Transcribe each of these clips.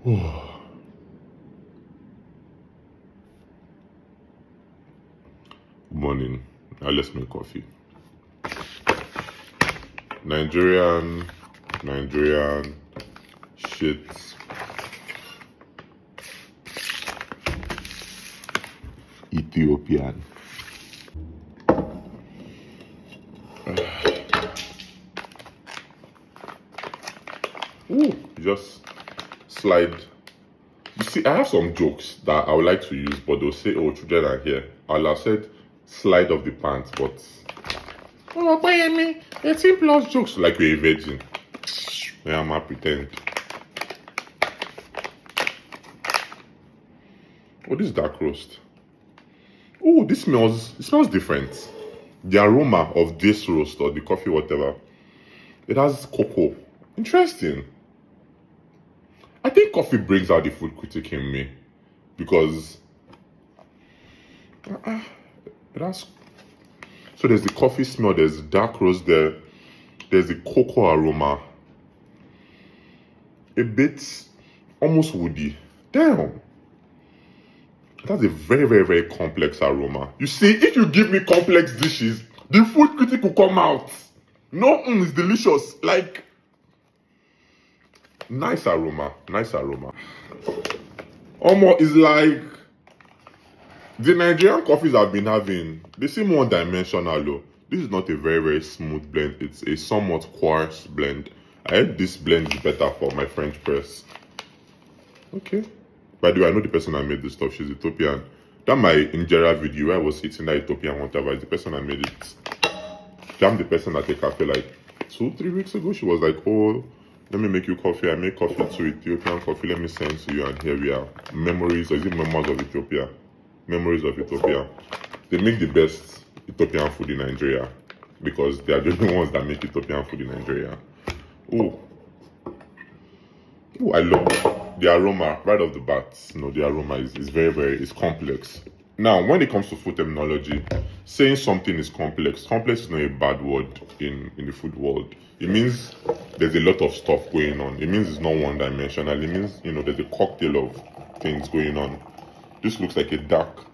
Good morning. Now let's make coffee. Nigerian, shit. Ethiopian. Ooh, just slide. You see, I have some jokes that I would like to use, but they'll say, oh, children are here. I'll have said slide off the pants, but oh, buy me 18 plus jokes like you're a virgin. Yeah, I'm not pretend. Oh, this is dark roast. Oh, it smells different. The aroma of this roast or the coffee, whatever, it has cocoa. Interesting. I think coffee brings out the food critic in me because it has. So there's the coffee smell, there's dark roast there, there's the cocoa aroma. A bit almost woody. Damn. That's a very, very, very complex aroma. You see, if you give me complex dishes, the food critic will come out. No, it's delicious. Like, nice aroma. Almost is like the Nigerian coffees I've been having. They seem one dimensional though. This is not a very, very smooth blend. It's a somewhat coarse blend. I heard this blend is better for my French press. Okay. By the way, I know the person that made this stuff. She's Ethiopian. That my injera video where I was eating that Ethiopian whatever is the person that made it. I'm the person that take cafe like 2-3 weeks ago. She was like, oh, let me make you coffee. I make coffee to Ethiopian coffee. Let me send to you. And here we are. Memories, or is it Memories of Ethiopia? Memories of Ethiopia. They make the best Ethiopian food in Nigeria because they are the only ones that make Ethiopian food in Nigeria. Oh, I love the aroma right off the bat. The aroma is very, very, it's complex. Now, when it comes to food terminology, saying something is complex is not a bad word in the food world. It means there's a lot of stuff going on. It means it's not one dimensional. It means, there's a cocktail of things going on. This looks like a dark,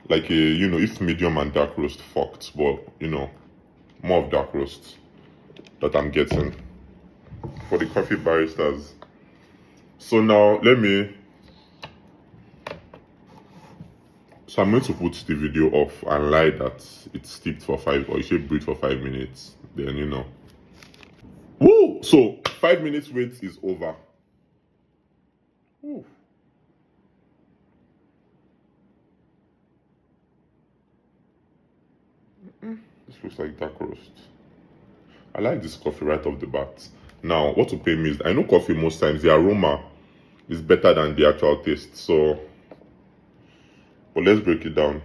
like a, if medium and dark roast fucked, but, more of dark roast that I'm getting for the coffee baristas. So now, So I'm going to put the video off and lie that it's steeped for 5, or it should breathe for 5 minutes. Then, Woo! So 5 minutes wait is over. Woo. This looks like dark roast. I like this coffee right off the bat. Now, what to pay me is, I know coffee most times, the aroma is better than the actual taste. So, but let's break it down.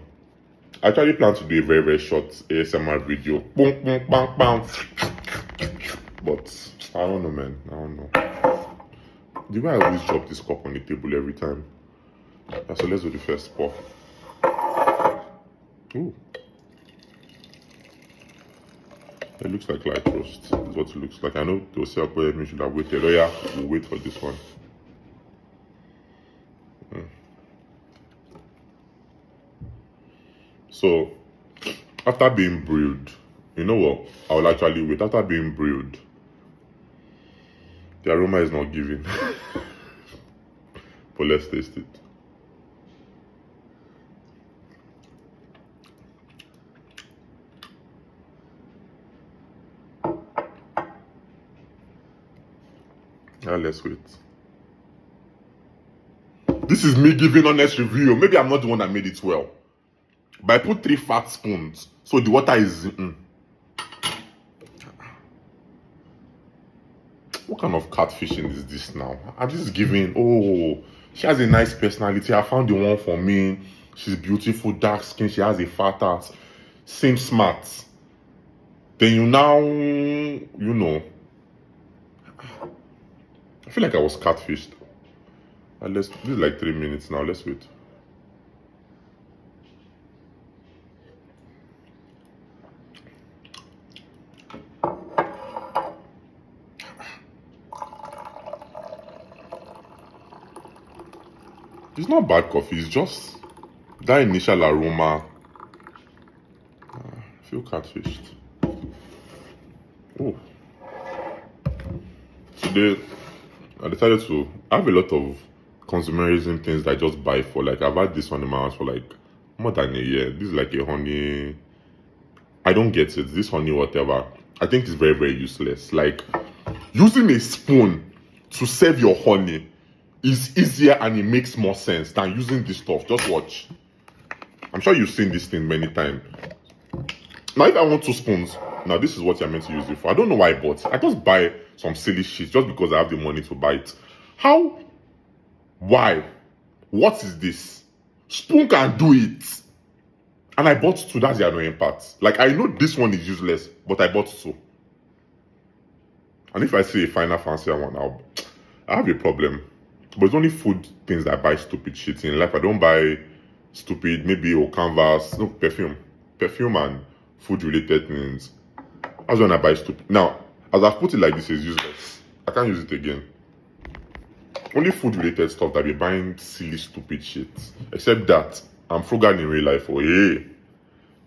I actually plan to do a very, very short ASMR video. Boom, boom, bang, bang. But I don't know, man. I don't know. The way I always drop this cup on the table every time. So let's do the first pour. Ooh. It looks like light roast. That's what it looks like. I know they'll say we should have waited. Oh yeah, we'll wait for this one. So, after being brewed, you know what? I will actually wait. After being brewed, the aroma is not giving. But let's taste it. Now let's wait. This is me giving honest review. Maybe I'm not the one that made it well. But I put 3 fat spoons. So the water is... What kind of catfishing is this now? I'm just giving... Oh, she has a nice personality. I found the one for me. She's beautiful, dark skin. She has a fat ass. Seems smart. Then I feel like I was catfished. This is like 3 minutes now. Let's wait. It's not bad coffee, it's just that initial aroma. I feel catfished. Oh, today I decided to I have a lot of consumerism things that I just buy for, like, I've had this one in my house for like more than a year. This is like a honey. I don't get it. This honey, whatever. I think it's very, very useless. Like, using a spoon to serve your honey is easier and it makes more sense than using this stuff. Just watch. I'm sure you've seen this thing many times. Now, if I want 2 spoons, now this is what you're meant to use it for. I don't know why I bought it. I just buy some silly shit just because I have the money to buy it. How? Why? What is this? Spoon can do it. And I bought 2. That's the annoying part. Like, I know this one is useless, but I bought 2. And if I see a finer, fancier one, I have a problem. But it's only food things that I buy stupid shit in life. I don't buy stupid, maybe, or canvas, no, perfume. Perfume and food related things. That's when I buy stupid. Now, as I've put it like this, it's useless. I can't use it again. Only food related stuff that be buying silly, stupid shit. Except that I'm frugal in real life. Oh, yeah.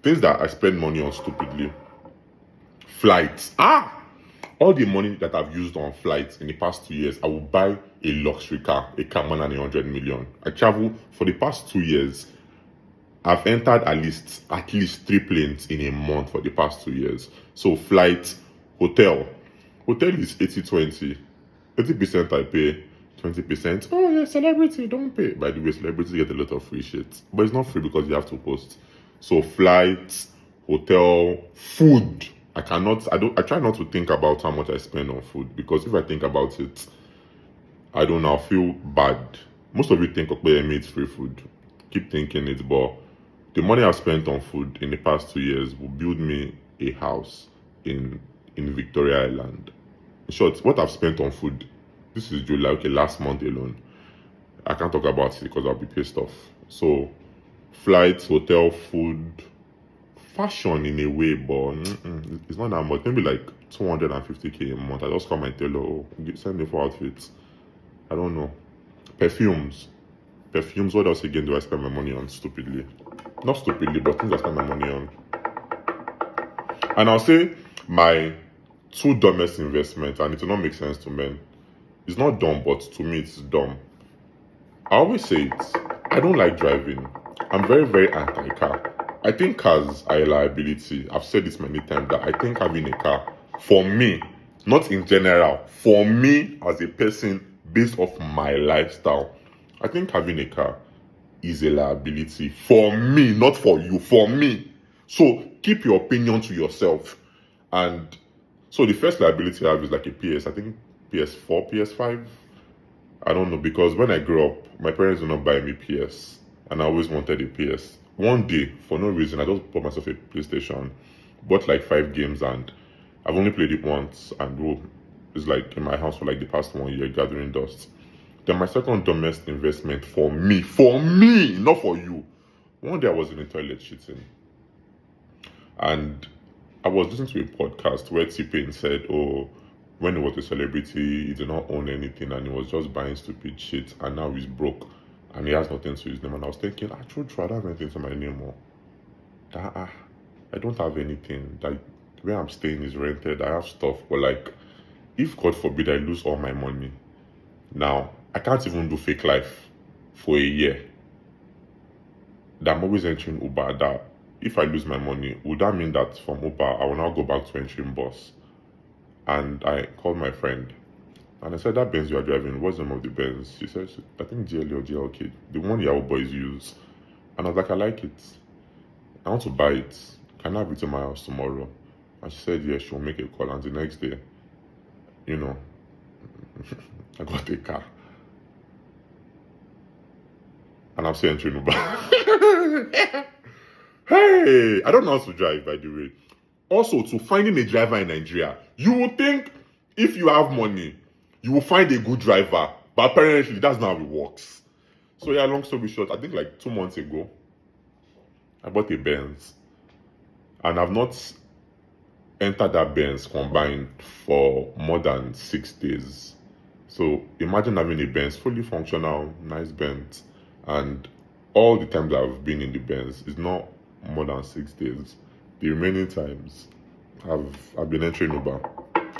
Things that I spend money on stupidly. Flights. All the money that I've used on flights in the past 2 years, I will buy a luxury car, a car more than 100 million. I travel for the past 2 years. I've entered at least 3 planes in a month for the past 2 years. So flights, hotel. Hotel is 80-20. 80% I pay, 20%. Oh yeah, celebrity, don't pay. By the way, celebrities get a lot of free shit. But it's not free because you have to post. So flights, hotel, food. I try not to think about how much I spend on food, because if I think about it, I don't know, I feel bad. Most of you think, okay, it's free food. Keep thinking it, but the money I've spent on food in the past 2 years will build me a house in Victoria Island. In short, what I've spent on food, this is July, okay, last month alone. I can't talk about it because I'll be pissed off. So, flights, hotel, food, fashion in a way, but it's not that much. Maybe like 250k a month. I just call my tailor, send me for outfits. I don't know. Perfumes. What else again do I spend my money on stupidly? Not stupidly, but things I spend my money on. And I'll say my 2 dumbest investments, and it will not make sense to men. It's not dumb, but to me it's dumb. I always say it. I don't like driving. I'm very, very anti-car. I think cars are a liability. I've said this many times that I think having a car, for me, not in general, for me as a person based off my lifestyle, I think having a car is a liability for me, not for you, for me. So keep your opinion to yourself. And so the first liability I have is like a I think PS4, PS5. I don't know, because when I grew up, my parents did not buy me PS, and I always wanted a PS. One day, for no reason, I just bought myself a PlayStation, bought like 5 games, and I've only played it once, and bro, it's like in my house for like the past 1 year, gathering dust. Then my second dumbest investment for me, not for you. One day I was in the toilet shitting, and I was listening to a podcast where T-Pain said, oh, when he was a celebrity, he did not own anything, and he was just buying stupid shit, and now he's broke, and he has nothing to his name. And I was thinking, true, I don't have anything to my name more. I don't have anything. Like, where I'm staying is rented. I have stuff, but like, if God forbid I lose all my money, now I can't even do fake life for a year. That I'm always entering Uber. That if I lose my money, would that mean that from Uber I will now go back to entering bus? And I called my friend, and I said, that Benz you are driving, what's the name of the Benz? She said, I think GLE or GLK, the one Yahoo boys use. And I was like, I like it. I want to buy it. Can I have it in my house tomorrow? And she said, yes, she'll make a call. And the next day, you know, I got a car. And I'm still entering Uber. Hey, I don't know how to drive, by the way. Also, to finding a driver in Nigeria, you would think if you have money, you will find a good driver. But apparently, that's not how it works. So yeah, long story short, I think like 2 months ago, I bought a Benz. And I've not entered that Benz combined for more than 6 days. So imagine having a Benz, fully functional, nice Benz, And all the times I've been in the Benz is not more than 6 days. The remaining times I've been entering Uber.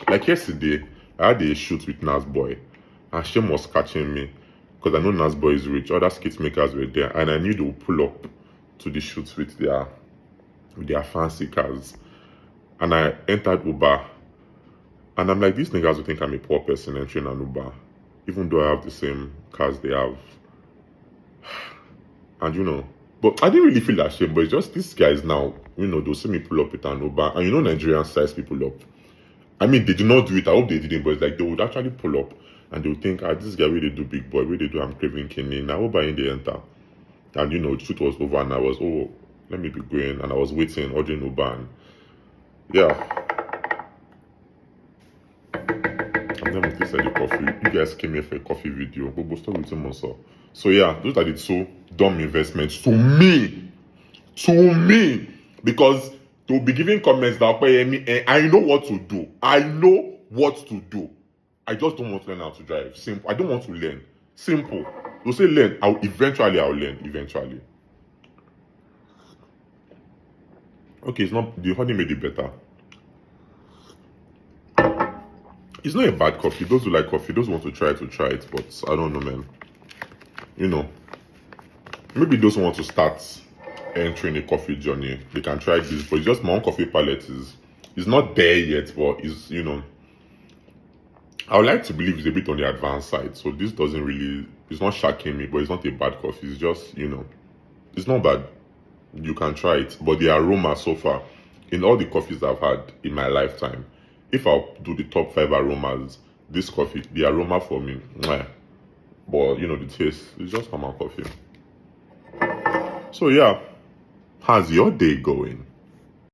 Like yesterday, I had a shoot with Nas Boy, and Shem was catching me because I know Nas Boy is rich. Other skit makers were there, and I knew they would pull up to the shoots with their fancy cars. And I entered Uber, and I'm like, these niggas will think I'm a poor person entering an Uber, even though I have the same cars they have. And but I didn't really feel ashamed, but it's just these guys now, they'll see me pull up with an Uber, and Nigerians size people up. I mean, they did not do it, I hope they didn't, but it's like they would actually pull up, and they would think, this guy really do big boy, really do I'm craving kidney, now Uber in the enter. And the shoot was over, and I was, oh, let me be going, and I was waiting, ordering Uber, and yeah. I'm done with this the coffee. You guys came here for a coffee video, but we'll start with him also. So yeah, those are the two dumb investments to me, because they'll be giving comments that pay me, and I know what to do. I just don't want to learn how to drive. Simple. I don't want to learn. Simple. They'll say learn. I'll learn. Eventually. Okay, it's not the honey made it better. It's not a bad coffee. Those who like coffee, those who want to try it, but I don't know, man. Maybe those who want to start entering a coffee journey, they can try this, but it's just my own coffee palette is not there yet, but is I would like to believe it's a bit on the advanced side. So this doesn't really, it's not shocking me, but it's not a bad coffee. It's just, it's not bad. You can try it, but the aroma so far, in all the coffees I've had in my lifetime, if I'll do the top 5 aromas, this coffee, the aroma for me, mwah. But the taste is just common coffee. So yeah, how's your day going?